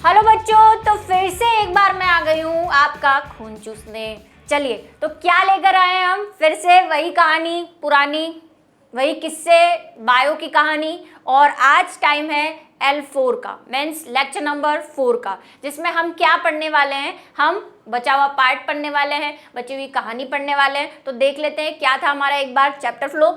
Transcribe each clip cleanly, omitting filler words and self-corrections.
Hello बच्चों, तो फिर से एक बार मैं आ गई हूँ आपका खून चूसने। चलिए, तो क्या लेकर आए हैं हम? फिर से वही कहानी पुरानी, वही किस्से, बायो की कहानी। और आज टाइम है L4 का, मीन्स लेक्चर नंबर 4 का, जिसमें हम क्या पढ़ने वाले हैं? हम बचा हुआ पार्ट पढ़ने वाले हैं, बची हुई कहानी पढ़ने वाले हैं। तो देख लेते हैं क्या था हमारा एक बार चैप्टर फ्लो।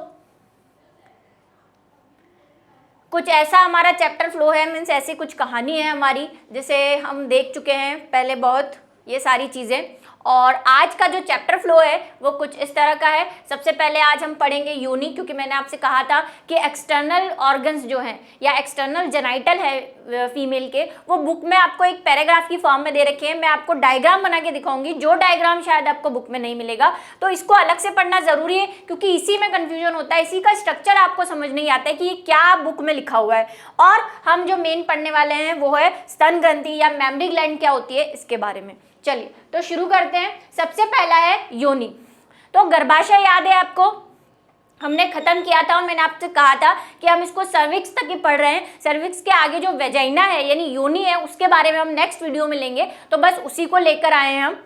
कुछ ऐसा हमारा चैप्टर फ्लो है, मीन्स ऐसी कुछ कहानी है हमारी जिसे हम देख चुके हैं पहले बहुत, ये सारी चीज़ें। और आज का जो चैप्टर फ्लो है वो कुछ इस तरह का है। सबसे पहले आज हम पढ़ेंगे योनि, क्योंकि मैंने आपसे कहा था कि एक्सटर्नल ऑर्गन्स जो हैं या एक्सटर्नल जेनाइटल है फीमेल के, वो बुक में आपको एक पैराग्राफ की फॉर्म में दे रखे हैं। मैं आपको डायग्राम बना के दिखाऊंगी, जो डायग्राम शायद आपको बुक में नहीं मिलेगा, तो इसको अलग से पढ़ना जरूरी है, क्योंकि इसी में कन्फ्यूजन होता है, इसी का स्ट्रक्चर आपको समझ नहीं आता है कि क्या बुक में लिखा हुआ है। और हम जो मेन पढ़ने वाले हैं वो है स्तन ग्रंथि या मेमरी ग्लैंड क्या होती है, इसके बारे में। चलिए तो शुरू करते हैं। सबसे पहला है योनि। तो गर्भाशय याद है आपको, हमने खत्म किया था और मैंने आपसे कहा था कि हम इसको सर्विक्स तक ही पढ़ रहे हैं। सर्विक्स के आगे जो वेजाइना है यानी योनि है, उसके बारे में हम नेक्स्ट वीडियो में लेंगे, तो बस उसी को लेकर आए हैं हम।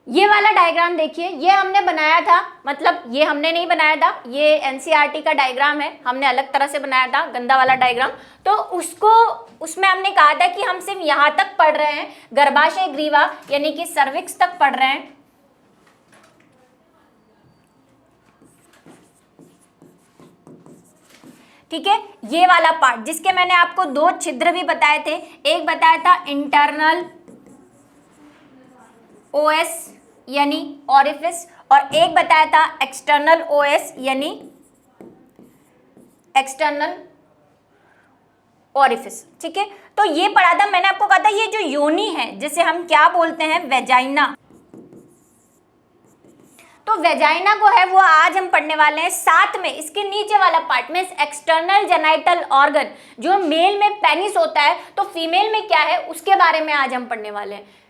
ये वाला डायग्राम देखिए, ये हमने बनाया था, मतलब ये हमने नहीं बनाया था, ये एनसीईआरटी का डायग्राम है, हमने अलग तरह से बनाया था, गंदा वाला डायग्राम। तो उसमें हमने कहा था कि हम सिर्फ यहाँ तक पढ़ रहे हैं, गर्भाशय ग्रीवा यानी कि सर्विक्स तक पढ़ रहे हैं। ठीक है, ये वाला पार्ट जिसके मैंने आपको दो छिद्र भी बताए थे, एक बताया था इंटरनल ओएस यानी ऑरिफिस, और एक बताया था एक्सटर्नल ओएस यानी एक्सटर्नल ऑरिफिस। ठीक है, तो ये पढ़ा था मैंने आपको, कहा था ये जो योनि है जिसे हम क्या बोलते हैं, वेजाइना। तो वेजाइना को है वो आज हम पढ़ने वाले हैं। साथ में इसके नीचे वाला पार्ट में एक्सटर्नल जेनाइटल ऑर्गन, जो मेल में पेनिस होता है, तो फीमेल में क्या है उसके बारे में आज हम पढ़ने वाले हैं।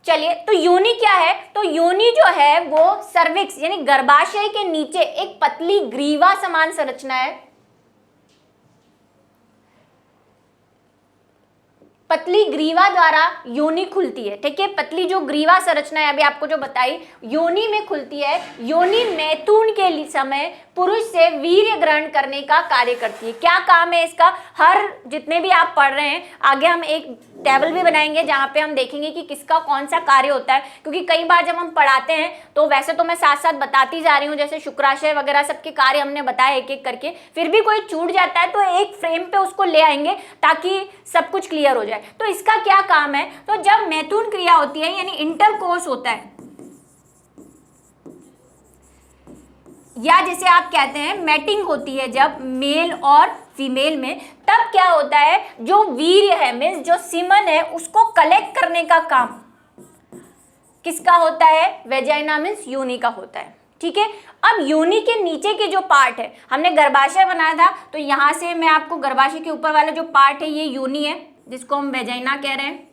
चलिए, तो योनि क्या है? तो योनि जो है वो सर्विक्स यानी गर्भाशय के नीचे एक पतली ग्रीवा समान संरचना है। पतली ग्रीवा द्वारा योनि खुलती है। ठीक है, पतली जो ग्रीवा संरचना है अभी आपको जो बताई, योनि में खुलती है। योनि मैथुन के समय पुरुष से वीर्य ग्रहण करने का कार्य करती है। क्या काम है इसका? हर जितने भी आप पढ़ रहे हैं, आगे हम एक टेबल भी बनाएंगे जहाँ पे हम देखेंगे कि किसका कौन सा कार्य होता है, क्योंकि कई बार जब हम पढ़ाते हैं तो वैसे तो मैं साथ साथ बताती जा रही हूँ, जैसे शुक्राशय वगैरह सबके कार्य हमने बताए एक एक करके, फिर भी कोई छूट जाता है तो एक फ्रेम पे उसको ले आएंगे ताकि सब कुछ क्लियर हो जाए। तो इसका क्या काम है? तो जब मैथुन क्रिया होती है यानी इंटरकोर्स होता है, या जिसे आप कहते हैं मैटिंग होती है जब मेल और फीमेल में, तब क्या होता है, जो वीर्य है मीन्स जो सीमन है उसको कलेक्ट करने का काम किसका होता है? वेजाइना मीन्स योनि का होता है। ठीक है, अब योनि के नीचे के जो पार्ट है, हमने गर्भाशय बनाया था, तो यहां से मैं आपको गर्भाशय के ऊपर वाला जो पार्ट है ये योनि है, जिसको हम वेजाइना कह रहे हैं।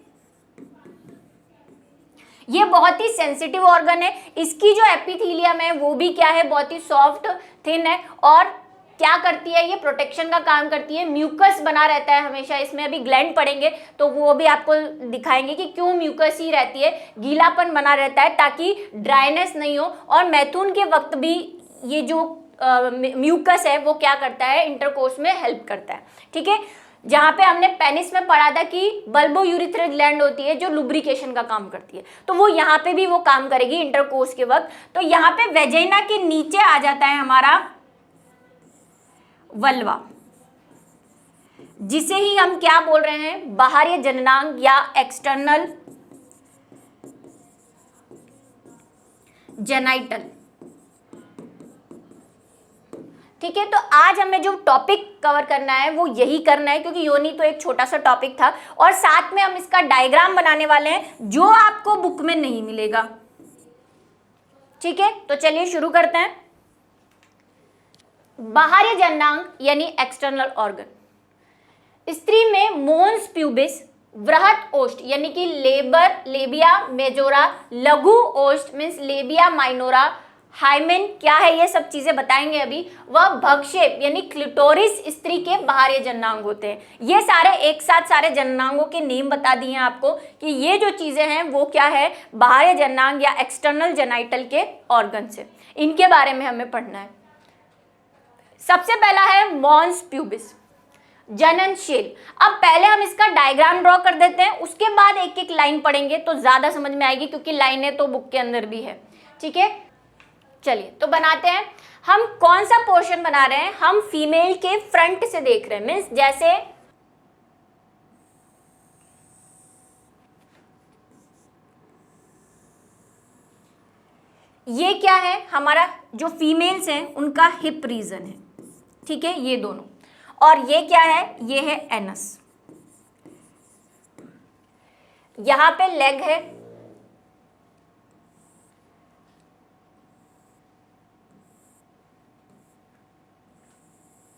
ये बहुत ही सेंसिटिव ऑर्गन है, इसकी जो एपिथेलियम है वो भी क्या है, बहुत ही सॉफ्ट थिन है, और क्या करती है, ये प्रोटेक्शन का काम करती है। म्यूकस बना रहता है हमेशा इसमें, अभी ग्लैंड पढ़ेंगे तो वो भी आपको दिखाएंगे कि क्यों म्यूकस ही रहती है, गीलापन बना रहता है ताकि ड्राइनेस नहीं हो। और मैथुन के वक्त भी ये जो म्यूकस है वो क्या करता है, इंटरकोर्स में हेल्प करता है। ठीक है, जहाँ पे हमने पेनिस में पढ़ा था कि बल्बो यूरिथ्रल ग्लैंड होती है जो लुब्रिकेशन का काम करती है, तो वो यहाँ पे भी वो काम करेगी इंटरकोर्स के वक्त। तो यहाँ पे वेजाइना के नीचे आ जाता है हमारा वल्वा, जिसे ही हम क्या बोल रहे हैं, बाहरी जननांग या एक्सटर्नल जेनाइटल। ठीक है, तो आज हमें जो टॉपिक कवर करना है वो यही करना है, क्योंकि योनि तो एक छोटा सा टॉपिक था, और साथ में हम इसका डायग्राम बनाने वाले हैं जो आपको बुक में नहीं मिलेगा। ठीक है, तो चलिए शुरू करते हैं। बाहरी जननांग यानी एक्सटर्नल ऑर्गन। स्त्री में मोन्स प्यूबिस, वृहत ओष्ठ यानी कि लेबिया मेजोरा, लघु ओष्ठ मीन्स लेबिया माइनोरा, हाइमेन क्या है ये सब चीजें बताएंगे अभी। वह भक्षेप यानी क्लिटोरिस स्त्री के बाहरी जननांग होते हैं। ये सारे एक साथ सारे जननांगों के नेम बता दिए हैं आपको कि ये जो चीजें हैं वो क्या है, बाहरी जननांग या एक्सटर्नल जेनाइटल के ऑर्गन से, इनके बारे में हमें पढ़ना है। सबसे पहला है मॉन्स प्यूबिस, जननशील। अब पहले हम इसका डायग्राम ड्रॉ कर देते हैं, उसके बाद एक एक लाइन पढ़ेंगे तो ज्यादा समझ में आएगी, क्योंकि लाइनें तो बुक के अंदर भी है। ठीक है, चलिए तो बनाते हैं। हम कौन सा पोर्शन बना रहे हैं, हम फीमेल के फ्रंट से देख रहे हैं, मीन्स जैसे ये क्या है, हमारा जो फीमेल्स हैं उनका हिप रीजन है। ठीक है, ये दोनों। और ये क्या है, ये है एनस। यहां पे लेग है,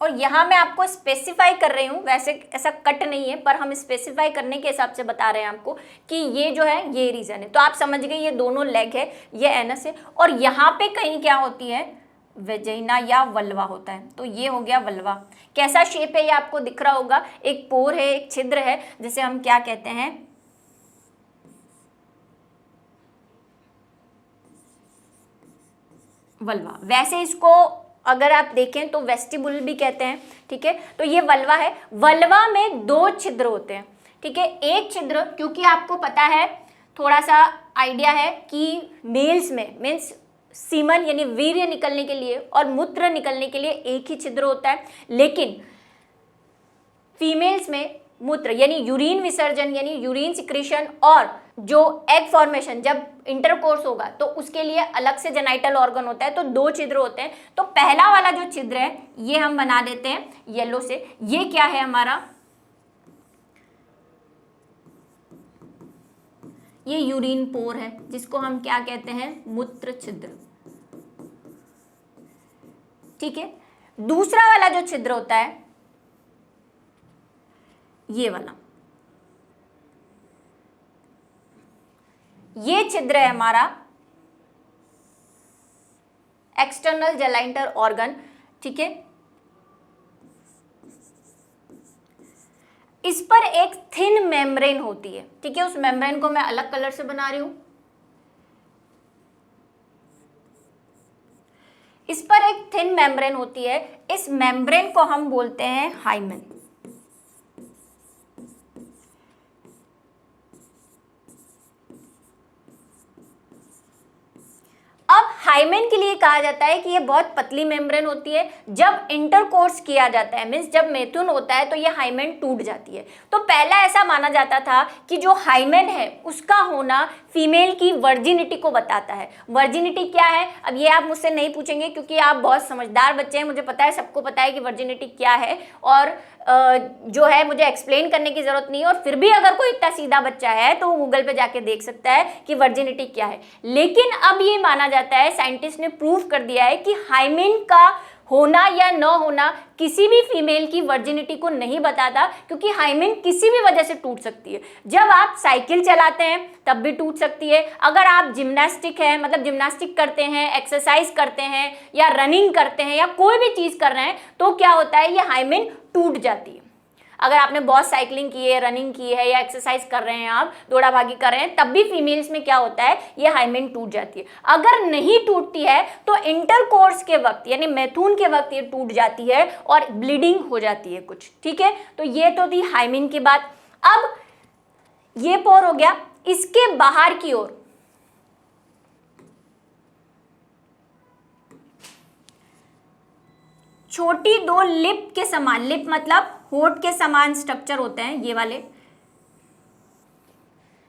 और यहां मैं आपको स्पेसिफाई कर रही हूं, वैसे ऐसा कट नहीं है पर हम स्पेसिफाई करने के हिसाब से बता रहे हैं आपको कि ये जो है ये रीजन है। तो आप समझ गए ये दोनों लेग है, ये एनस है, और यहां पे कहीं क्या होती है, वेजाइना या वल्वा होता है। तो ये हो गया वल्वा। कैसा शेप है ये आपको दिख रहा होगा, एक पोर है, एक छिद्र है, जिसे हम क्या कहते हैं, वल्वा। वैसे इसको अगर आप देखें तो वेस्टिबुल भी कहते हैं। ठीक है, तो ये वल्वा है। वल्वा में दो छिद्र होते हैं। ठीक है, एक छिद्र, क्योंकि आपको पता है, थोड़ा सा आइडिया है कि मेल्स में मीन्स सीमन यानी वीर्य निकलने के लिए और मूत्र निकलने के लिए एक ही छिद्र होता है, लेकिन फीमेल्स में मूत्र यानी यूरिन विसर्जन यानी यूरिन सिक्रेशन और जो एग फॉर्मेशन जब इंटरकोर्स होगा तो उसके लिए अलग से जेनाइटल ऑर्गन होता है। तो दो छिद्र होते हैं। तो पहला वाला जो छिद्र है ये हम बना देते हैं येलो से। ये क्या है हमारा, ये यूरिन पोर है, जिसको हम क्या कहते हैं, मूत्र छिद्र। ठीक है, दूसरा वाला जो छिद्र होता है ये वाला, ये छिद्र है हमारा एक्सटर्नल जेनाइटल ऑर्गन। ठीक है, इस पर एक थिन मेम्ब्रेन होती है। ठीक है, उस मेम्ब्रेन को मैं अलग कलर से बना रही हूं। इस पर एक थिन मेम्ब्रेन होती है, इस मेम्ब्रेन को हम बोलते हैं हाइमेन। अब हाइमेन के लिए कहा जाता है कि ये बहुत पतली मेम्ब्रेन होती है। जब इंटरकोर्स किया जाता है मीन्स जब मैथुन होता है तो ये हाइमेन टूट जाती है। तो पहला ऐसा माना जाता था कि जो हाइमेन है उसका होना फीमेल की वर्जिनिटी को बताता है। वर्जिनिटी क्या है, अब ये आप मुझसे नहीं पूछेंगे क्योंकि आप बहुत समझदार बच्चे हैं, मुझे पता है, सबको पता है कि वर्जिनिटी क्या है, और जो है मुझे एक्सप्लेन करने की जरूरत नहीं है। और फिर भी अगर कोई इतना सीधा बच्चा है तो वो गूगल पे जाके देख सकता है कि वर्जिनिटी क्या है। लेकिन अब ये माना जाता है, साइंटिस्ट ने प्रूव कर दिया है कि हाइमेन का होना या न होना किसी भी फीमेल की वर्जिनिटी को नहीं बताता, क्योंकि हाइमेन किसी भी वजह से टूट सकती है। जब आप साइकिल चलाते हैं तब भी टूट सकती है, अगर आप जिम्नास्टिक है मतलब जिम्नास्टिक करते हैं, एक्सरसाइज करते हैं या रनिंग करते हैं या कोई भी चीज़ कर रहे हैं तो क्या होता है, ये हाइमेन टूट जाती है। अगर आपने बहुत साइकिलिंग की है, रनिंग की है या एक्सरसाइज कर रहे हैं, आप दौड़ा भागी कर रहे हैं, तब भी फीमेल्स में क्या होता है, ये हाइमेन टूट जाती है। अगर नहीं टूटती है तो इंटरकोर्स के वक्त यानी मैथुन के वक्त ये टूट जाती है और ब्लीडिंग हो जाती है कुछ। ठीक है, तो ये तो थी हाइमेन की बात। अब ये पोर हो गया, इसके बाहर की ओर छोटी दो लिप के समान, लिप मतलब होठ के समान स्ट्रक्चर होते हैं ये वाले।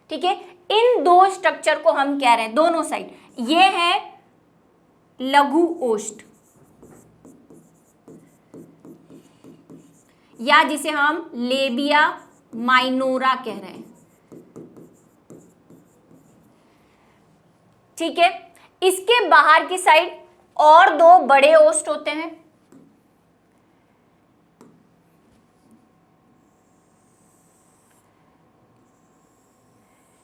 ठीक है, इन दो स्ट्रक्चर को हम कह रहे हैं दोनों साइड, ये है लघु ओष्ठ या जिसे हम लेबिया माइनोरा कह रहे हैं। ठीक है, इसके बाहर की साइड और दो बड़े ओष्ठ होते हैं।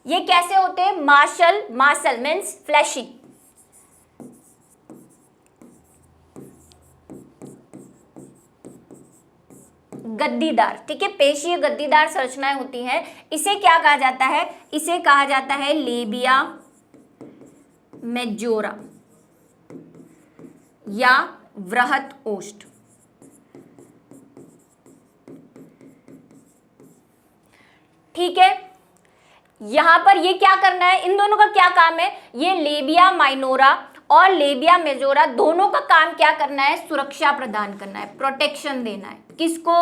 ये कैसे होते हैं, मार्शल मीन्स फ्लैशी, गद्दीदार, ठीक है, पेशीय गद्दीदार संरचनाएं होती हैं, इसे क्या कहा जाता है, इसे कहा जाता है लेबिया मेजोरा या वृहत ओष्ठ। ठीक है, यहां पर ये क्या करना है, इन दोनों का क्या काम है, ये लेबिया माइनोरा और लेबिया मेजोरा दोनों का काम क्या करना है, सुरक्षा प्रदान करना है, प्रोटेक्शन देना है। किसको,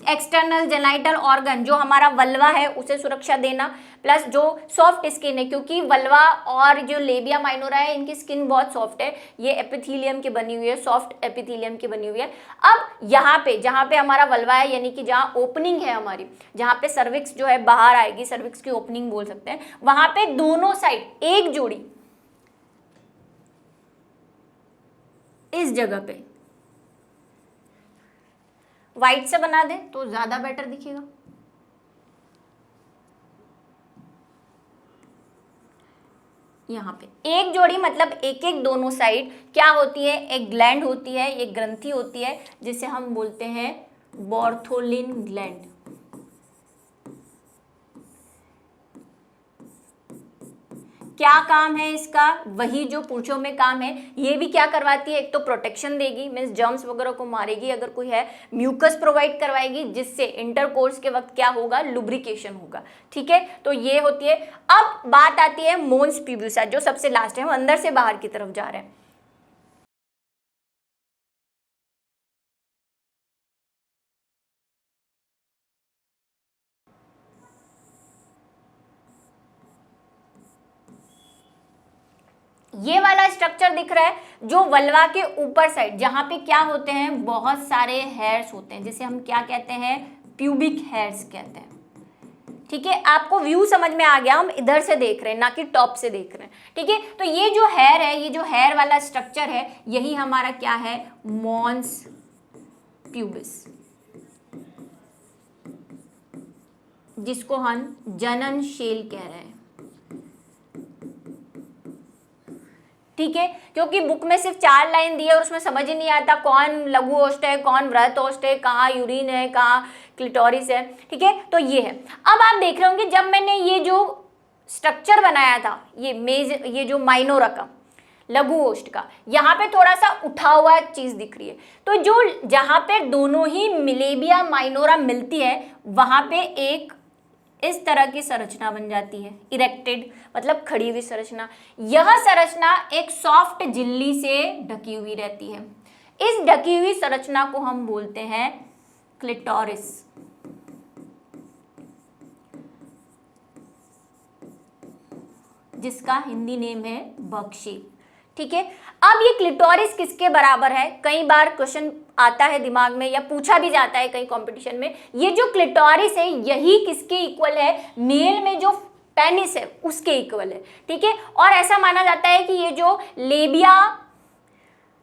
एक्सटर्नल जेनाइटल ऑर्गन, जो हमारा वल्वा है उसे सुरक्षा देना, प्लस जो सॉफ्ट स्किन है, क्योंकि वल्वा और जो लेबिया माइनोरा है इनकी स्किन बहुत सॉफ्ट है, ये एपिथेलियम की बनी हुई है, सॉफ्ट एपिथेलियम की बनी हुई है। अब यहाँ पे जहाँ पे हमारा वल्वा है, यानी कि जहाँ ओपनिंग है हमारी, जहाँ पे सर्विक्स जो है बाहर आएगी, सर्विक्स की ओपनिंग बोल सकते हैं, वहां पे दोनों साइड एक जोड़ी इस जगह पे व्हाइट से बना दें तो ज्यादा बेटर दिखेगा। यहाँ पे एक जोड़ी मतलब एक एक दोनों साइड क्या होती है, एक ग्लैंड होती है, एक ग्रंथि होती है जिसे हम बोलते हैं बॉर्थोलिन ग्लैंड। क्या काम है इसका, वही जो पुरुषों में काम है, ये भी क्या करवाती है, एक तो प्रोटेक्शन देगी, मीन्स जर्म्स वगैरह को मारेगी अगर कोई है, म्यूकस प्रोवाइड करवाएगी जिससे इंटरकोर्स के वक्त क्या होगा, लुब्रिकेशन होगा। ठीक है, तो ये होती है। अब बात आती है मोन्स प्यूबियोसा, जो सबसे लास्ट है, हम अंदर से बाहर की तरफ जा रहे हैं। ये वाला स्ट्रक्चर दिख रहा है जो वल्वा के ऊपर साइड, जहां पे क्या होते हैं, बहुत सारे हेयर्स होते हैं, जिसे हम क्या कहते हैं, प्यूबिक हेयर्स कहते हैं। ठीक है, आपको व्यू समझ में आ गया, हम इधर से देख रहे हैं ना कि टॉप से देख रहे हैं। ठीक है, तो ये जो हेयर है, ये जो हेयर वाला स्ट्रक्चर है, यही हमारा क्या है, मॉन्स प्यूबिस, जिसको हम जनन शेल कह रहे हैं। ठीक है, क्योंकि बुक में सिर्फ 4 लाइन दी है और उसमें समझ ही नहीं आता कौन लघु ओष्ठ है, कौन वृहत ओष्ठ है, कहाँ यूरिन है, कहाँ क्लिटोरिस है। ठीक है, तो ये है। अब आप देख रहे होंगे जब मैंने ये जो स्ट्रक्चर बनाया था, ये जो माइनोरा का, लघु ओष्ठ का, यहाँ पे थोड़ा सा उठा हुआ चीज दिख रही है, तो जो जहाँ पे दोनों ही लेबिया माइनोरा मिलती है, वहां पे एक इस तरह की संरचना बन जाती है, इरेक्टेड मतलब खड़ी हुई संरचना। यह संरचना एक सॉफ्ट झिल्ली से ढकी हुई रहती है। इस ढकी हुई संरचना को हम बोलते हैं क्लिटोरिस। जिसका हिंदी नेम है बकशेप। ठीक है, अब ये क्लिटोरिस किसके बराबर है, कई बार क्वेश्चन आता है दिमाग में या पूछा भी जाता है कई कंपटीशन में। ये जो क्लिटोरिस है यही किसके इक्वल है, मेल में जो पेनिस है उसके इक्वल है। ठीक है, और ऐसा माना जाता है कि ये जो लेबिया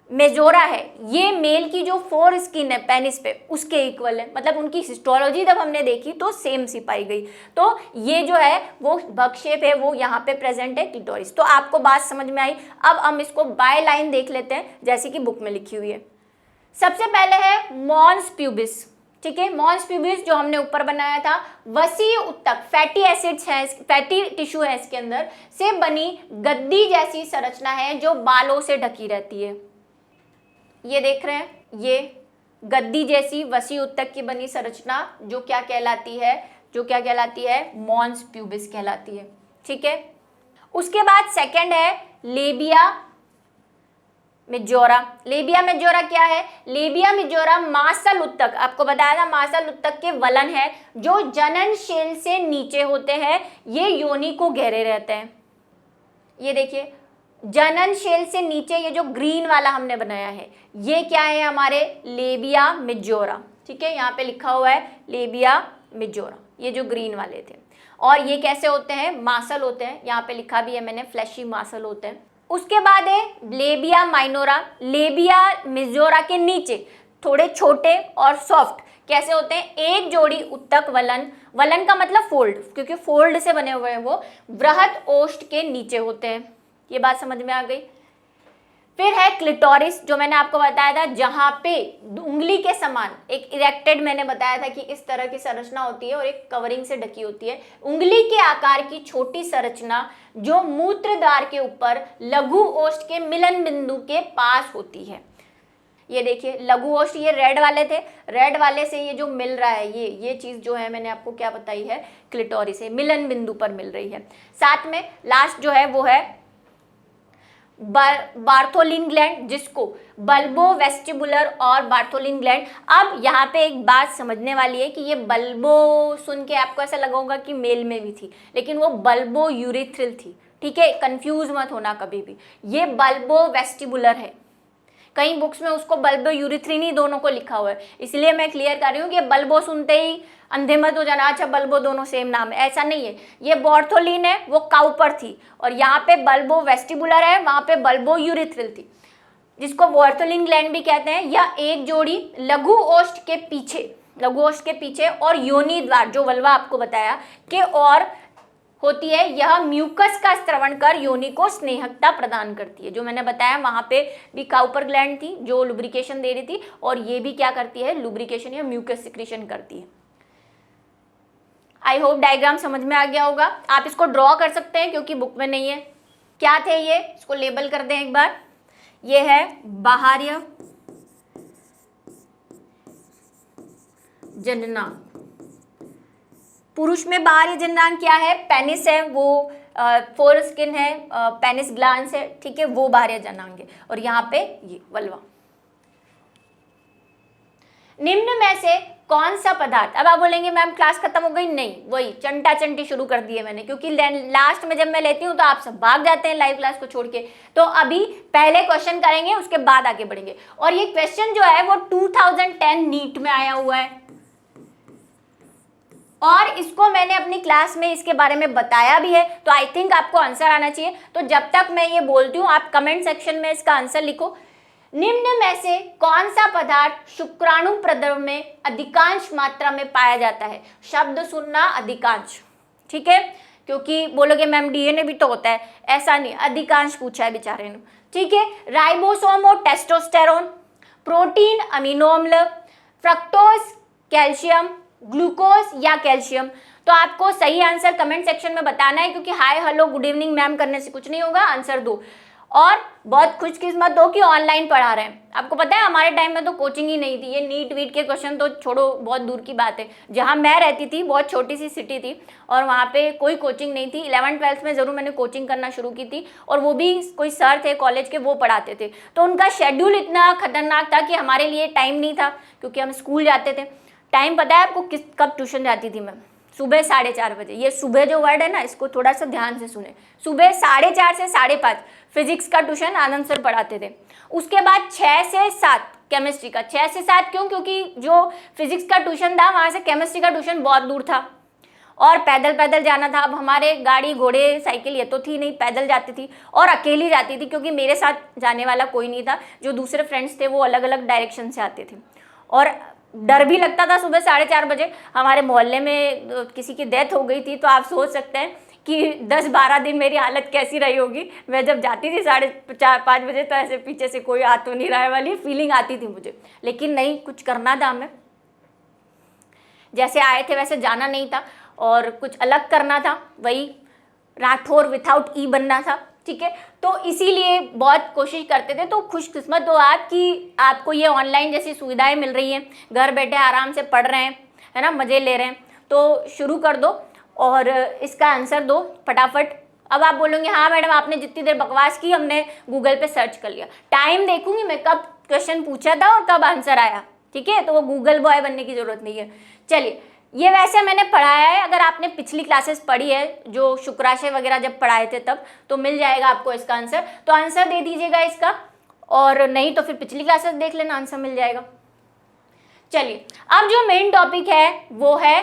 मेजोरा है, ये मेल की जो 4 स्किन है पेनिस पे उसके इक्वल है, मतलब उनकी हिस्टोलॉजी जब हमने देखी तो सेम सी पाई गई। तो ये जो है वो बकशेप है, वो यहाँ पे प्रेजेंट है क्लिटोरिस। तो आपको बात समझ में आई। अब हम इसको बाय लाइन देख लेते हैं जैसे कि बुक में लिखी हुई है। सबसे पहले है मॉन्स प्यूबिस। ठीक है, मॉन्स प्यूबिस जो हमने ऊपर बनाया था, वसी उत्तक फैटी एसिड्स है, फैटी टिश्यू है इसके अंदर से बनी गद्दी जैसी संरचना है जो बालों से ढकी रहती है। ये देख रहे हैं, ये गद्दी जैसी वसी उत्तक की बनी संरचना जो क्या कहलाती है, मॉन्स प्यूबिस कहलाती है। ठीक है, उसके बाद सेकंड है लेबिया मेजोरा। लेबिया मेजोरा क्या है, लेबिया मेजोरा मासल उत्तक, आपको बताया था मासल उत्तक के वलन है जो जनन शेल से नीचे होते हैं, ये योनि को घेरे रहते हैं। ये देखिए, जनन शेल से नीचे ये जो ग्रीन वाला हमने बनाया है, ये क्या है, हमारे लेबिया मेजोरा। ठीक है, यहाँ पे लिखा हुआ है लेबिया मेजोरा, ये जो ग्रीन वाले थे। और ये कैसे होते हैं, मासल होते हैं, यहाँ पे लिखा भी है मैंने, फ्लैशी मासल होते हैं। उसके बाद है लेबिया माइनोरा। लेबिया मेजोरा के नीचे थोड़े छोटे और सॉफ्ट कैसे होते हैं, एक जोड़ी उत्तक वलन, वलन का मतलब फोल्ड, क्योंकि फोल्ड से बने हुए हैं वो, वृहत ओष्ठ के नीचे होते हैं। ये बात समझ में आ गई। फिर है क्लिटोरिस, जो मैंने आपको बताया था, जहां पे उंगली के समान एक इरेक्टेड, मैंने बताया था कि इस तरह की संरचना होती है और एक कवरिंग से ढकी होती है। उंगली के आकार की छोटी संरचना जो मूत्रद्वार के ऊपर लघु ओष्ठ के मिलन बिंदु के पास होती है। ये देखिए लघु ओष्ठ, ये रेड वाले थे, रेड वाले से ये जो मिल रहा है, ये चीज जो है मैंने आपको क्या बताई है, क्लिटोरिस है, मिलन बिंदु पर मिल रही है। साथ में लास्ट जो है वो है बार्थोलिन ग्लैंड, जिसको बल्बो वेस्टिबुलर और बार्थोलिन ग्लैंड। अब यहाँ पे एक बात समझने वाली है कि ये बल्बो सुन के आपको ऐसा लगा होगा कि मेल में भी थी, लेकिन वो बल्बो यूरिथ्रिल थी, ठीक है, कंफ्यूज मत होना कभी भी। ये बल्बो वेस्टिबुलर है, कई बुक्स में उसको बल्बो यूरिथ्रिनी दोनों को लिखा हुआ है, इसलिए मैं क्लियर कर रही हूँ कि बल्बो सुनते ही अंधे मत हो जाना, अच्छा बल्बो दोनों सेम नाम है, ऐसा नहीं है। ये बॉर्थोलिन है, वो काउ पर थी, और यहाँ पे बल्बो वेस्टिबुलर है, वहाँ पे बल्बो यूरिथ्रिल थी, जिसको बॉर्थोलिन ग्लैंड भी कहते हैं। यह एक जोड़ी लघु ओष्ठ के पीछे और योनि द्वार, जो वल्वा आपको बताया, के और होती है। यह म्यूकस का स्त्रवण कर योनि को स्नेहकता प्रदान करती है, जो मैंने बताया वहां पे भी काउपर ग्लैंड थी जो लुब्रिकेशन दे रही थी, और ये भी क्या करती है, लुब्रिकेशन या म्यूकस सिक्रीशन करती है। आई होप डायग्राम समझ में आ गया होगा। आप इसको ड्रॉ कर सकते हैं क्योंकि बुक में नहीं है। क्या थे ये, इसको लेबल कर दें एक बार। ये है बाह्य जननांग। पुरुष में बाह्य जननांग क्या है, पेनिस है, वो फोर स्किन है, पेनिस ग्लैंड्स है, ठीक है, वो बाह्य जननांग है। और यहाँ पे ये वल्वा। निम्न में से कौन सा पदार्थ, अब आप बोलेंगे मैम क्लास खत्म हो गई, नहीं, वही चंटा चंटी शुरू कर दिए मैंने, क्योंकि लास्ट में जब मैं लेती हूँ तो आप सब भाग जाते हैं लाइव क्लास को छोड़ के। तो अभी पहले क्वेश्चन करेंगे, उसके बाद आगे बढ़ेंगे। और ये क्वेश्चन जो है वो 2010 नीट में आया हुआ है, और इसको मैंने अपनी क्लास में इसके बारे में बताया भी है, तो आई थिंक आपको आंसर आना चाहिए। तो जब तक मैं ये बोलती हूँ आप कमेंट सेक्शन में इसका आंसर लिखो। निम्न में से कौन सा पदार्थ शुक्राणु प्रद्रव में अधिकांश मात्रा में पाया जाता है। शब्द सुनना, अधिकांश, ठीक है, क्योंकि बोलोगे मैम डीएनए भी तो होता है, ऐसा नहीं, अधिकांश पूछा है बेचारे ने, ठीक है। राइबोसोम और टेस्टोस्टेरोन, प्रोटीन अमीनो अम्ल, फ्रक्टोज कैल्शियम, ग्लूकोज या कैल्शियम। तो आपको सही आंसर कमेंट सेक्शन में बताना है, क्योंकि hi hello good evening ma'am करने से कुछ नहीं होगा, आंसर दो। और बहुत खुशकिस्मत हो कि ऑनलाइन पढ़ा रहे हैं। आपको पता है हमारे टाइम में तो कोचिंग ही नहीं थी, ये नीट वीट के क्वेश्चन तो छोड़ो, बहुत दूर की बात है। जहाँ मैं रहती थी बहुत छोटी सी सिटी थी और वहाँ पे कोई कोचिंग नहीं थी। 11th-12th में ज़रूर मैंने कोचिंग करना शुरू की थी, और वो भी कोई सर थे कॉलेज के, वो पढ़ाते थे। तो उनका शेड्यूल इतना खतरनाक था कि हमारे लिए टाइम नहीं था, क्योंकि हम स्कूल जाते थे। टाइम पता है आपको कब ट्यूशन जाती थी मैं? सुबह 4:30 बजे। ये सुबह जो वर्ड है ना, इसको थोड़ा सा ध्यान से सुने। सुबह 4:30 से 5:30 फिजिक्स का ट्यूशन आनंद सर पढ़ाते थे। उसके बाद 6 से 7 केमिस्ट्री का। 6 से 7 क्यों? क्योंकि जो फिजिक्स का ट्यूशन था वहाँ से केमिस्ट्री का ट्यूशन बहुत दूर था और पैदल पैदल जाना था। अब हमारे गाड़ी घोड़े साइकिल ये तो थी नहीं, पैदल जाती थी और अकेली जाती थी, क्योंकि मेरे साथ जाने वाला कोई नहीं था। जो दूसरे फ्रेंड्स थे वो अलग अलग डायरेक्शन से आते थे, और डर भी लगता था। सुबह 4:30 बजे हमारे मोहल्ले में किसी की डेथ हो गई थी, तो आप सोच सकते हैं कि 10-12 दिन मेरी हालत कैसी रही होगी। मैं जब जाती थी 4:30-5 बजे, तो ऐसे पीछे से कोई आ तो नहीं रहा है वाली फीलिंग आती थी मुझे, लेकिन नहीं, कुछ करना था हमें। जैसे आए थे वैसे जाना नहीं था और कुछ अलग करना था, वही राठौर विथआउट ई बनना था, ठीक है। तो इसीलिए बहुत कोशिश करते थे। तो खुशकिस्मत हो आप कि आपको ये ऑनलाइन जैसी सुविधाएं मिल रही हैं, घर बैठे आराम से पढ़ रहे हैं, है ना, मज़े ले रहे हैं। तो शुरू कर दो और इसका आंसर दो फटाफट। अब आप बोलोगे हाँ मैडम आपने जितनी देर बकवास की, हमने गूगल पे सर्च कर लिया। टाइम देखूंगी मैं कब क्वेश्चन पूछा था और कब आंसर आया, ठीक है। तो वो गूगल बॉय बनने की जरूरत नहीं है। चलिए, ये वैसे मैंने पढ़ाया है, अगर आपने पिछली क्लासेस पढ़ी है जो शुक्राशय वगैरह जब पढ़ाए थे तब, तो मिल जाएगा आपको इसका आंसर। तो आंसर दे दीजिएगा इसका, और नहीं तो फिर पिछली क्लासेस देख लेना, आंसर मिल जाएगा। चलिए, अब जो मेन टॉपिक है वो है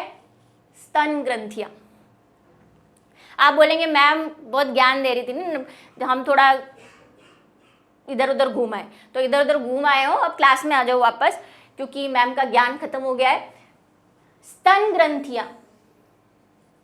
स्तन ग्रंथियां। आप बोलेंगे मैम बहुत ज्ञान दे रही थी ना, हम थोड़ा इधर उधर घूम आए। तो इधर उधर घूम आए हो, अब क्लास में आ जाओ वापस, क्योंकि मैम का ज्ञान खत्म हो गया है। स्तन ग्रंथियां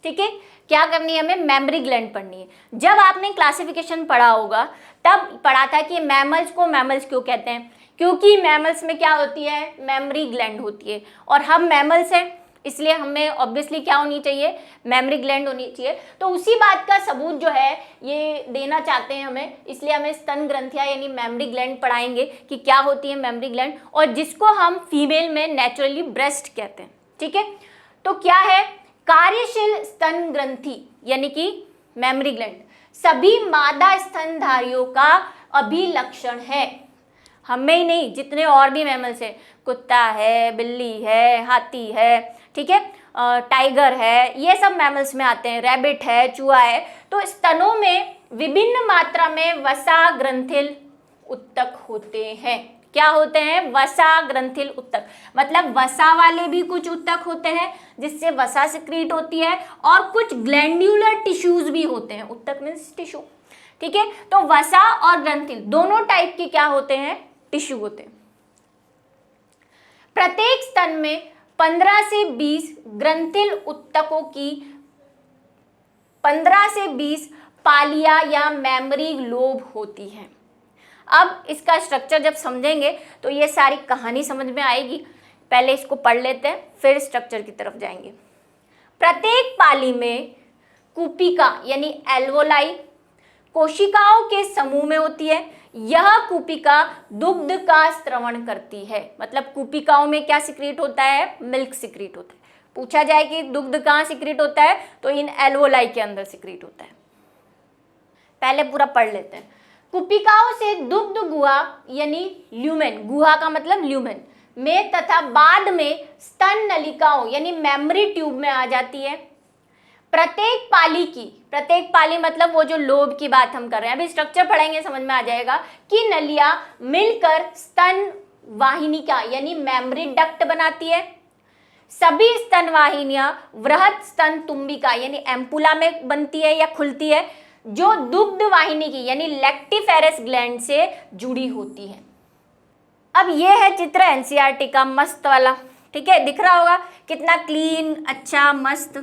ठीक है, क्या करनी है हमें, मेमोरी ग्लैंड पढ़नी है। जब आपने क्लासिफिकेशन पढ़ा होगा तब पढ़ा था कि मैमल्स को मैमल्स क्यों कहते हैं, क्योंकि मैमल्स में क्या होती है, मेमोरी ग्लैंड होती है, और हम मैमल्स हैं इसलिए हमें ऑब्वियसली क्या होनी चाहिए, मेमोरी ग्लैंड होनी चाहिए। तो उसी बात का सबूत जो है ये देना चाहते हैं हमें, इसलिए हमें स्तन ग्रंथियां यानी मेमोरी ग्लैंड पढ़ाएंगे कि क्या होती है मेमोरी ग्लैंड, और जिसको हम फीमेल में नेचुरली ब्रेस्ट कहते हैं। ठीक है, तो क्या है, कार्यशील स्तन ग्रंथि यानी कि मेमोरी ग्लैंड सभी मादा स्तनधारियों का अभिलक्षण है, हमें ही नहीं जितने और भी मैमल्स हैं, कुत्ता है, बिल्ली है, हाथी है, ठीक है, टाइगर है, ये सब मैमल्स में आते हैं, रैबिट है, चूहा है। तो स्तनों में विभिन्न मात्रा में वसा ग्रंथिल उत्तक होते हैं। क्या होते हैं, वसा ग्रंथिल उत्तक, मतलब वसा वाले भी कुछ उत्तक होते हैं जिससे वसा सिक्रीट होती है, और कुछ ग्लैंड्यूलर टिश्यूज भी होते हैं, उत्तक मीन्स टिश्यू। ठीक है, तो वसा और ग्रंथिल दोनों टाइप के क्या होते हैं, टिश्यू होते हैं। प्रत्येक स्तन में 15 से 20 ग्रंथिल उत्तकों की 15 से 20 पालिया या मेमोरी लोब होती है। अब इसका स्ट्रक्चर जब समझेंगे तो ये सारी कहानी समझ में आएगी, पहले इसको पढ़ लेते हैं फिर स्ट्रक्चर की तरफ जाएंगे। प्रत्येक पाली में कूपिका यानी एल्वोलाई कोशिकाओं के समूह में होती है। यह कूपिका दुग्ध का स्रवण करती है, मतलब कूपिकाओं में क्या सिक्रीट होता है, मिल्क सिक्रीट होता है। पूछा जाए कि दुग्ध कहाँ सिक्रीट होता है तो इन एल्वोलाई के अंदर सिक्रीट होता है। पहले पूरा पढ़ लेते हैं। कूपिकाओं से दुग्ध गुहा यानी ल्यूमेन, गुहा का मतलब ल्यूमेन में तथा बाद में स्तन नलिकाओं यानी मेमोरी ट्यूब में आ जाती है। प्रत्येक पाली मतलब वो जो लोब की बात हम कर रहे हैं, अभी स्ट्रक्चर पढ़ेंगे समझ में आ जाएगा कि नलियां मिलकर स्तन वाहिनिका यानी मेमोरी डक्ट बनाती है। सभी स्तन वाहिनियां वृहत स्तन तुम्बिका यानी एम्पुला में बनती है या खुलती है, जो दुग्ध वाहिनी की यानी लैक्टिफेरस ग्लैंड से जुड़ी होती है। अब ये है चित्र एनसीईआरटी का मस्त वाला, ठीक है, दिख रहा होगा कितना क्लीन, अच्छा, मस्त,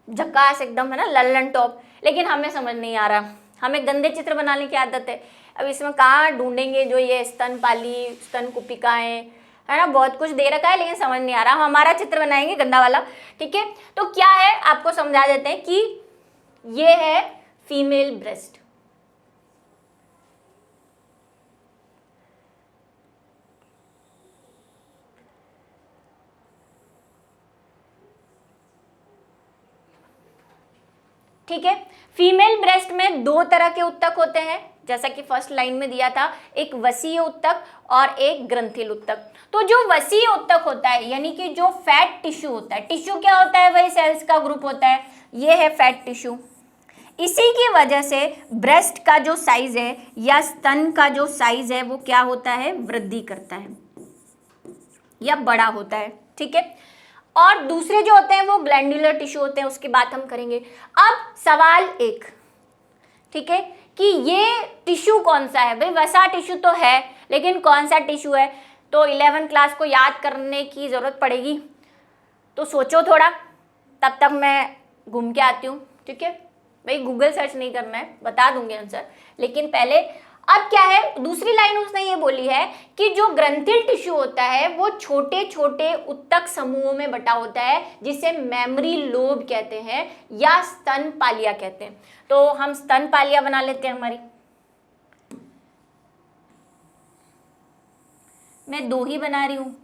झकास एकदम, है ना, लल्लन टॉप। लेकिन हमें समझ नहीं आ रहा, हमें गंदे चित्र बनाने की आदत है। अब इसमें कहाँ ढूंढेंगे जो ये स्तनपाली, स्तन कुपिकाएं, है ना, बहुत कुछ दे रखा है लेकिन समझ नहीं आ रहा। हम हमारा चित्र बनाएंगे गंदा वाला, ठीक है। तो क्या है आपको समझा देते हैं कि ये है फीमेल ब्रेस्ट। ठीक है, फीमेल ब्रेस्ट में दो तरह के उत्तक होते हैं, जैसा कि फर्स्ट लाइन में दिया था, एक वसीय उत्तक और एक ग्रंथिल उत्तक। तो जो वसीय उत्तक होता है यानी कि जो फैट टिश्यू होता है, टिश्यू क्या होता है, वही सेल्स का ग्रुप होता है, ये है फैट टिश्यू। इसी की वजह से ब्रेस्ट का जो साइज है या स्तन का जो साइज है वो क्या होता है, वृद्धि करता है या बड़ा होता है, ठीक है। और दूसरे जो होते हैं वो ग्लैंडुलर टिश्यू होते हैं, उसकी बात हम करेंगे। अब सवाल एक, ठीक है, कि ये टिश्यू कौन सा है, भाई वसा टिश्यू तो है लेकिन कौन सा टिश्यू है, तो 11th क्लास को याद करने की ज़रूरत पड़ेगी, तो सोचो थोड़ा, तब तक मैं घूम के आती हूँ, ठीक है। भाई गूगल सर्च नहीं करना है, बता दूंगी आंसर, लेकिन पहले अब क्या है, दूसरी लाइन उसने ये बोली है कि जो ग्रंथिल टिश्यू होता है वो छोटे छोटे उत्तक समूहों में बटा होता है, जिसे मेमोरी लोब कहते हैं या स्तन पालिया कहते हैं। तो हम स्तन पालिया बना लेते हैं हमारी। मैं दो ही बना रही हूँ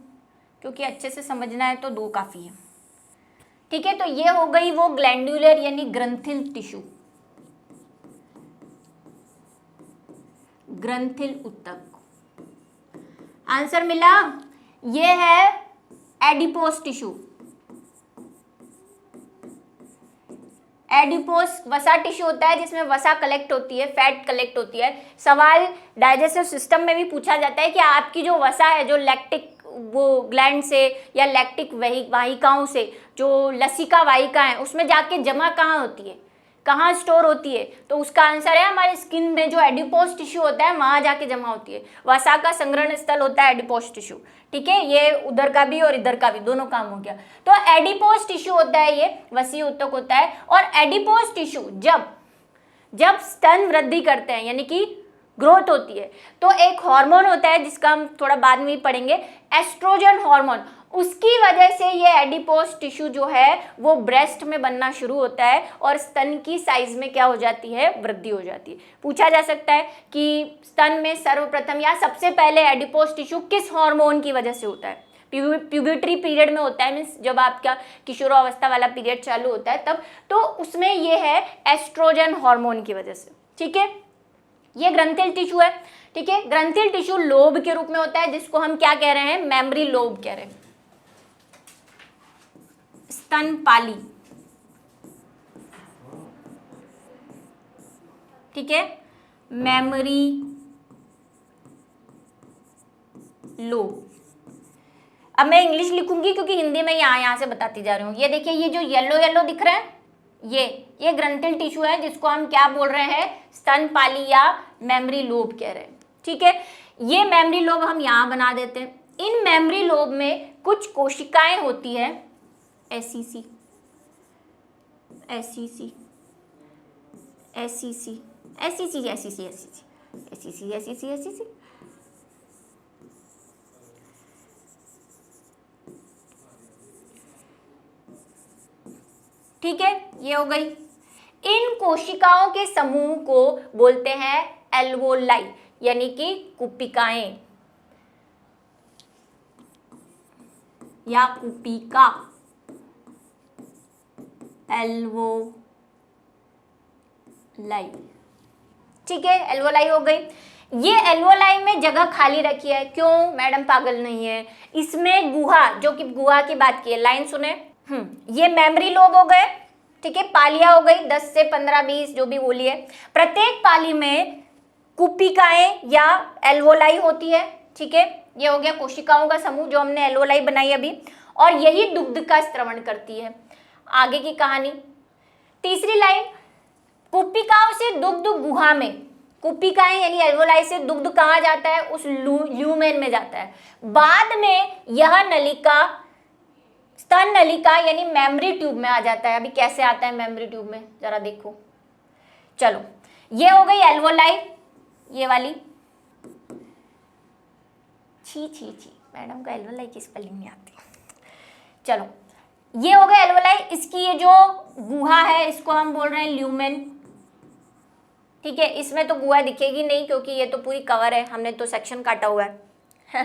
क्योंकि अच्छे से समझना है, तो दो काफी है, ठीक है। तो ये हो गई वो ग्लैंडुलर यानी ग्रंथिल टिश्यू, ग्रंथिल उत्तक। आंसर मिला, ये है एडिपोस टिश्यू। एडिपोस वसा टिश्यू होता है जिसमें वसा कलेक्ट होती है, फैट कलेक्ट होती है। सवाल डाइजेस्टिव सिस्टम में भी पूछा जाता है कि आपकी जो वसा है, जो लैक्टिक वो ग्लैंड से या लैक्टिक वाहिकाओं से, जो लसिका वाहिका है, उसमें जाके जमा कहाँ होती है, कहाँ स्टोर होती है? तो उसका आंसर है हमारे स्किन में जो एडिपोज टिश्यू होता है वहां जाके जमा होती है। वसा का संग्रहण स्थल होता है एडिपोज टिश्यू, ठीक है। ये उधर का भी और इधर का भी दोनों काम हो गया। तो एडिपोज टिश्यू होता है, ये वसीय ऊतक होता है। और एडिपोज टिश्यू जब स्तन वृद्धि करते हैं यानी कि ग्रोथ होती है, तो एक हार्मोन होता है जिसका हम थोड़ा बाद में ही पढ़ेंगे, एस्ट्रोजन हार्मोन। उसकी वजह से ये एडिपोज टिश्यू जो है वो ब्रेस्ट में बनना शुरू होता है और स्तन की साइज में क्या हो जाती है? वृद्धि हो जाती है। पूछा जा सकता है कि स्तन में सर्वप्रथम या सबसे पहले एडिपोज टिश्यू किस हार्मोन की वजह से होता है? प्यूबर्टी पीरियड में होता है, मीन्स जब आपका किशोरावस्था वाला पीरियड चालू होता है तब, तो उसमें ये है एस्ट्रोजन हार्मोन की वजह से, ठीक है। ये ग्रंथिल टिश्यू है, ठीक है। ग्रंथिल टिश्यू लोब के रूप में होता है जिसको हम क्या कह रहे हैं? मेमरी लोब कह रहे हैं। स्तनपाली, ठीक है, मेमरी लोब। अब मैं इंग्लिश लिखूंगी क्योंकि हिंदी में यहां से बताती जा रही हूँ। ये देखिए, ये जो येलो येलो दिख रहा है ये ग्रंथिल टिश्यू है जिसको हम क्या बोल रहे हैं? स्तनपाली या मेमरी लोब कह रहे हैं, ठीक है। ये मेमरी लोब हम यहाँ बना देते हैं। इन मेमरी लोब में कुछ कोशिकाएं होती है, SCC, SCC, SCC, SCC, SCC, SCC, SCC, SCC. ठीक है, ये हो गई। इन कोशिकाओं के समूह को बोलते हैं एल्वोलाई यानी कि कुपिकाएं या कुपिका, एल्वोलाई, ठीक है। एल्वोलाई हो गई। ये एल्वोलाई में जगह खाली रखी है, क्यों? मैडम पागल नहीं है, इसमें गुहा, जो कि गुहा की बात की है, लाइन सुने। ये मेमरी लोब हो गए, ठीक है। पालियां हो गई 10 से 15 20 जो भी बोली है। प्रत्येक पाली में कुपिकाएं या एल्वोलाई होती है, ठीक है। ये हो गया कोशिकाओं का समूह जो हमने एल्वोलाई बनाई अभी, और यही दुग्ध का स्त्रवण करती है। आगे की कहानी, तीसरी लाइन, कुपिकाओं से दुग्ध गुहा में, कुपिकाएं यानी एल्वोलाई से दुग्ध कहाँ जाता है? उस ल्यूमेन में जाता है। बाद में यह नलिका स्तन नलिका यानी मेमरी ट्यूब में आ जाता है। अभी कैसे आता है मेमरी ट्यूब में जरा देखो। चलो, ये हो गई एल्वोलाई, ये वाली। छी छी छी, मैडम को एल्वोलाई की स्पेलिंग नहीं आती। चलो, ये हो गया एल्वोलाई। इसकी ये जो गुहा है इसको हम बोल रहे हैं ल्यूमेन, ठीक है। इसमें तो गुहा दिखेगी नहीं क्योंकि ये तो पूरी कवर है, हमने तो सेक्शन काटा हुआ है,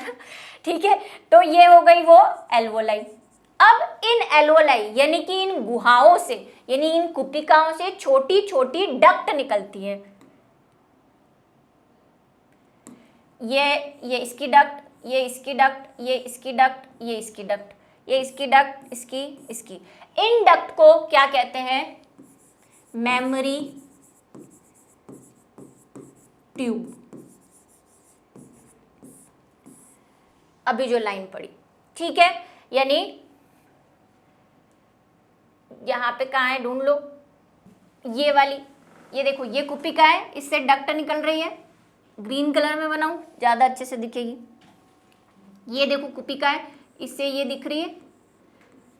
ठीक है। तो ये हो गई वो एल्वोलाई। अब इन एल्वोलाई यानी कि इन गुहाओं से यानी इन कुपिकाओं से छोटी छोटी डक्ट निकलती है। ये इसकी डक्ट, ये इसकी डक्ट, ये इसकी डक्ट, ये इसकी डक्ट, ये इसकी डक्ट, इसकी। इन डक्ट को क्या कहते हैं? Memory tube. अभी जो लाइन पड़ी, ठीक है, यानी यहां पे कहाँ है? ढूंढ लो, ये वाली। ये देखो, ये कुपिका है, इससे डक्ट निकल रही है। ग्रीन कलर में बनाऊं ज्यादा अच्छे से दिखेगी। ये देखो कुपिका है, इससे ये दिख रही है,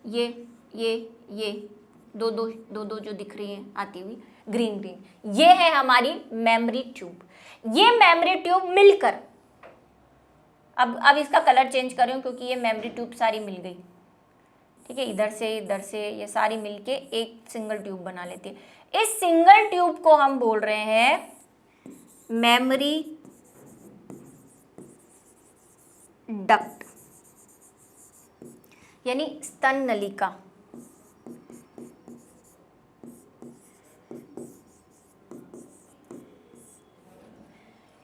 ये दो जो दिख रही है आती हुई ग्रीन, ये है हमारी मेमरी ट्यूब। ये मेमरी ट्यूब मिलकर, अब इसका कलर चेंज कर रही हूं क्योंकि ये मेमरी ट्यूब सारी मिल गई, ठीक है। इधर से ये सारी मिलके एक सिंगल ट्यूब बना लेती है। इस सिंगल ट्यूब को हम बोल रहे हैं मेमरी डक्ट यानी स्तन नलिका।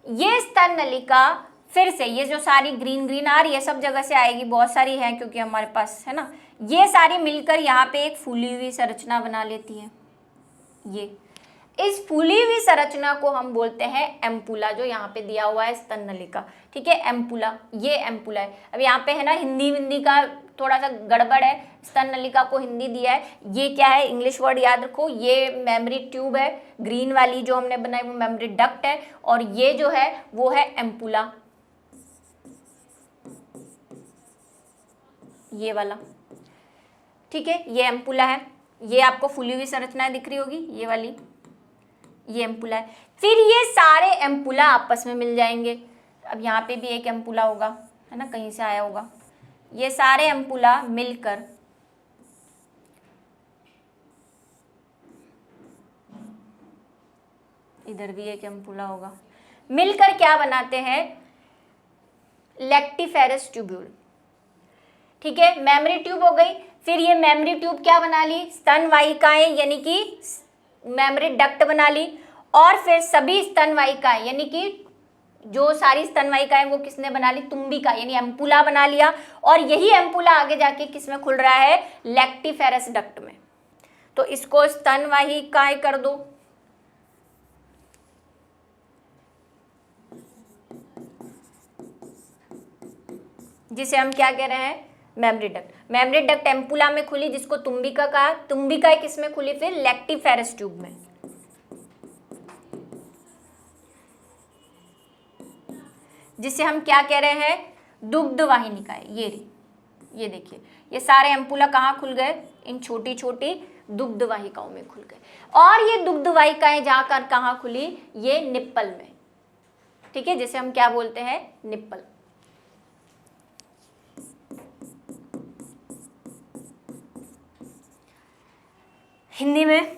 ये स्तन नलिका फिर से, ये जो सारी ग्रीन आ रही है सब जगह से आएगी, बहुत सारी है क्योंकि हमारे पास है ना, ये सारी मिलकर यहाँ पे एक फूली हुई संरचना बना लेती है। ये इस फूली हुई संरचना को हम बोलते हैं एम्पुला, जो यहाँ पे दिया हुआ है स्तन नलिका। ठीक है, एम्पुला, ये एम्पुला है। अब यहाँ पे है ना हिंदी का थोड़ा सा गड़बड़ है, स्तन नलिका को हिंदी दिया है, ये क्या है इंग्लिश वर्ड याद रखो, ये मेमोरी ट्यूब है, ग्रीन वाली जो हमने बनाई वो मेमोरी डक्ट है, और ये जो है वो है एम्पुला, ये वाला। ठीक है, ये एम्पुला है, ये आपको फूली हुई संरचना दिख रही होगी, ये वाली, ये एम्पुला है। फिर ये सारे एम्पुला आपस में मिल जाएंगे। अब यहाँ पे भी एक एम्पुला होगा, है ना, कहीं से आया होगा। ये सारे एम्पुला मिलकर इधर भी एक एम्पुला होगा, मिलकर क्या बनाते हैं, लैक्टिफेरस ट्यूब्यूल। ठीक है, मेमोरी ट्यूब हो गई। फिर ये मेमोरी ट्यूब क्या बना ली, स्तन वाहिकाएं यानी कि मेमोरी डक्ट बना ली, और फिर सभी स्तन वाहिकाएं यानी कि जो सारी स्तन वाहिकाएं वो किसने बना ली, तुम्बिका यानी एम्पुला बना लिया, और यही एम्पुला आगे जाके किस में खुल रहा है, लैक्टिफेरस डक्ट में। तो इसको स्तन वाहिकाएं कर दो, जिसे हम क्या कह रहे हैं, memory duct. Memory duct ampulla में खुली, जिसको तुम्बिका कहा, तुम्बिका किस में खुली, फिर लैक्टिफेरस ट्यूब में। जिसे हम क्या कह रहे हैं, दुग्ध वाहिनिकाएं। ये देखिए, ये सारे एम्पुला कहाँ खुल गए, इन छोटी छोटी दुग्ध वाहिकाओं में खुल गए, और ये दुग्ध वाहिकाएं जाकर कहाँ खुली, ये निप्पल में। ठीक है, जिसे हम क्या बोलते हैं, निप्पल। हिंदी में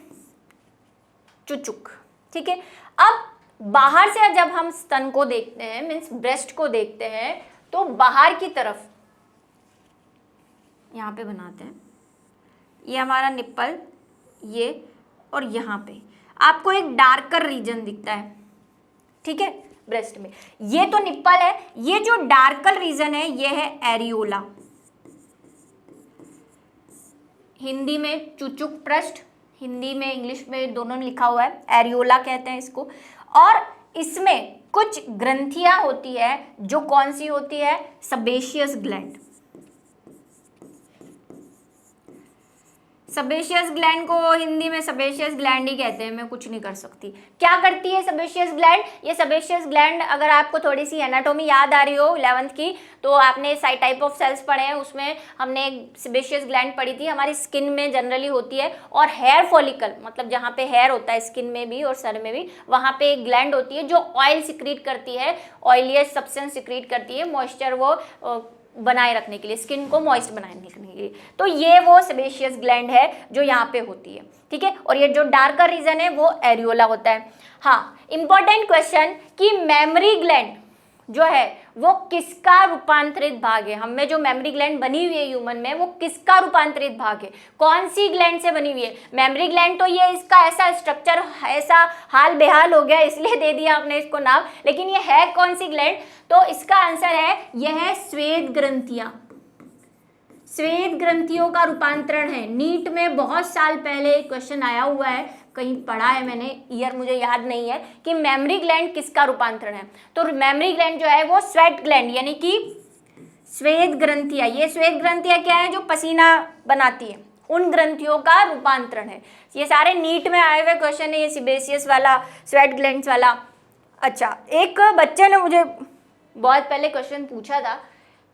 चुचुक। ठीक है, अब बाहर से जब हम स्तन को देखते हैं, मीन्स ब्रेस्ट को देखते हैं, तो बाहर की तरफ यहाँ पे बनाते हैं, ये हमारा निप्पल, ये, और यहाँ पे आपको एक डार्कर रीजन दिखता है। ठीक है, ब्रेस्ट में ये तो निप्पल है, ये जो डार्कर रीजन है ये है एरियोला, हिंदी में चुचुक पृष्ठ, हिंदी में इंग्लिश में दोनों में लिखा हुआ है, एरियोला कहते हैं इसको। और इसमें कुछ ग्रंथियां होती है, जो कौन सी होती है, सेबेशियस ग्लैंड। सेबेशियस ग्लैंड को हिंदी में सेबेशियस ग्लैंड ही कहते हैं, मैं कुछ नहीं कर सकती। क्या करती है सेबेशियस ग्लैंड, ये सेबेशियस ग्लैंड, अगर आपको थोड़ी सी एनाटॉमी याद आ रही हो 11th की, तो आपने टाइप ऑफ सेल्स पढ़े हैं, उसमें हमने सेबेशियस ग्लैंड पढ़ी थी, हमारी स्किन में जनरली होती है, और हेयर फॉलिकल मतलब जहाँ पे हेयर होता है स्किन में भी और सर में भी, वहाँ पे एक ग्लैंड होती है जो ऑयल सिक्रीट करती है, ऑयलियस सब्सटेंस सिक्रीट करती है, मॉइस्चर वो बनाए रखने के लिए, स्किन को मॉइस्ट बनाए रखने के लिए। तो ये वो सेबेशियस ग्लैंड है जो यहाँ पे होती है। ठीक है, और ये जो डार्कर रीजन है वो एरियोला होता है। हाँ, इंपॉर्टेंट क्वेश्चन कि मेमोरी ग्लैंड जो है वो किसका रूपांतरित भाग है, हम में जो मेमोरी ग्लैंड बनी हुई है ह्यूमन में, वो किसका रूपांतरित भाग है, कौन सी ग्लैंड से बनी हुई है। मेमोरी ग्लैंड तो ये इसका ऐसा स्ट्रक्चर, ऐसा हाल बेहाल हो गया इसलिए दे दिया आपने इसको नाम, लेकिन ये है कौन सी ग्लैंड, तो इसका आंसर है यह है श्वेत ग्रंथियां। श्वेत ग्रंथियों का रूपांतरण है। नीट में बहुत साल पहले क्वेश्चन आया हुआ है, कहीं पढ़ा है मैंने, ईयर मुझे याद नहीं है, कि मेमोरी ग्लैंड किसका रूपांतरण है। तो मेमोरी ग्लैंड जो है वो स्वेट ग्लैंड यानी कि श्वेत ग्रंथियां, ये श्वेत ग्रंथियां क्या है, जो पसीना बनाती है, उन ग्रंथियों का रूपांतरण है। ये सारे नीट में आए हुए क्वेश्चन है, ये सेबेशियस वाला, स्वेट ग्लैंड्स वाला। अच्छा, एक बच्चे ने मुझे बहुत पहले क्वेश्चन पूछा था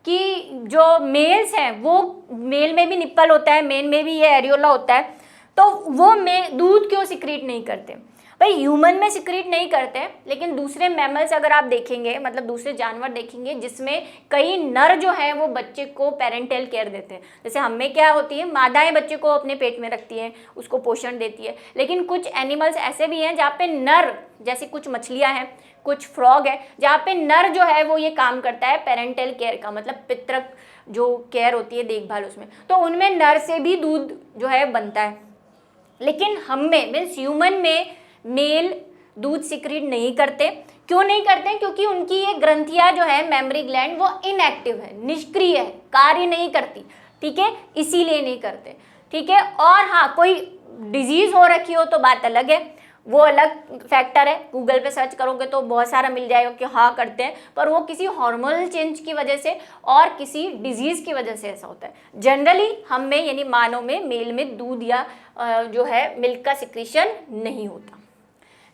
कि जो मेल्स हैं वो, मेल में भी निप्पल होता है, मेल में भी ये एरियोला होता है, तो वो दूध क्यों सिक्रीट नहीं करते। भाई ह्यूमन में सिक्रीट नहीं करते, लेकिन दूसरे मैमल्स अगर आप देखेंगे, मतलब दूसरे जानवर देखेंगे जिसमें कई नर जो हैं वो बच्चे को पेरेंटल केयर देते हैं। जैसे हम में क्या होती है, मादाएं बच्चे को अपने पेट में रखती हैं, उसको पोषण देती है, लेकिन कुछ एनिमल्स ऐसे भी हैं जहाँ पे नर, जैसे कुछ मछलियाँ हैं, कुछ फ्रॉग है, जहाँ पे नर जो है वो ये काम करता है पेरेंटल केयर का, मतलब पितृक जो केयर होती है, देखभाल उसमें, तो उनमें नर से भी दूध जो है बनता है। लेकिन हम में मीन्स ह्यूमन में मेल दूध सिक्रीट नहीं करते। क्यों नहीं करते, क्योंकि उनकी ये ग्रंथियां जो है मेमोरी ग्लैंड वो इनएक्टिव है, निष्क्रिय है, कार्य नहीं करती। ठीक है, इसीलिए नहीं करते। ठीक है, और हाँ, कोई डिजीज हो रखी हो तो बात अलग है, वो अलग फैक्टर है। गूगल पे सर्च करोगे तो बहुत सारा मिल जाएगा कि हाँ करते हैं, पर वो किसी हार्मोनल चेंज की वजह से और किसी डिजीज की वजह से ऐसा होता है। जनरली हम में यानी मानव में, मेल में दूध या जो है मिल्क का सिक्रीशन नहीं होता।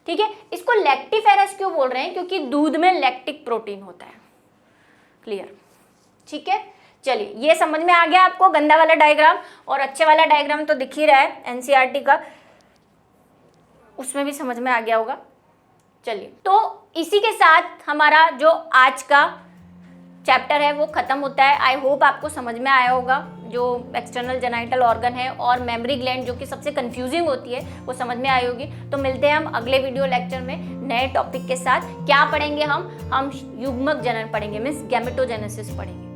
ठीक है, इसको लैक्टिफेरस क्यों बोल रहे हैं? क्योंकि दूध में लैक्टिक प्रोटीन होता है। क्लियर? ठीक है, चलिए ये समझ में आ गया आपको गंदा वाला डायग्राम। और अच्छे वाला डायग्राम तो दिख ही रहा है एनसीईआरटी का, उसमें भी समझ में आ गया होगा। चलिए, तो इसी के साथ हमारा जो आज का चैप्टर है वो खत्म होता है। आई होप आपको समझ में आया होगा। जो एक्सटर्नल जेनाइटल ऑर्गन है और मेमोरी ग्लैंड जो कि सबसे कंफ्यूजिंग होती है वो समझ में आई होगी। तो मिलते हैं हम अगले वीडियो लेक्चर में नए टॉपिक के साथ। क्या पढ़ेंगे हम युग्मक जनन पढ़ेंगे, मीन्स गैमेटोजेनेसिस पढ़ेंगे।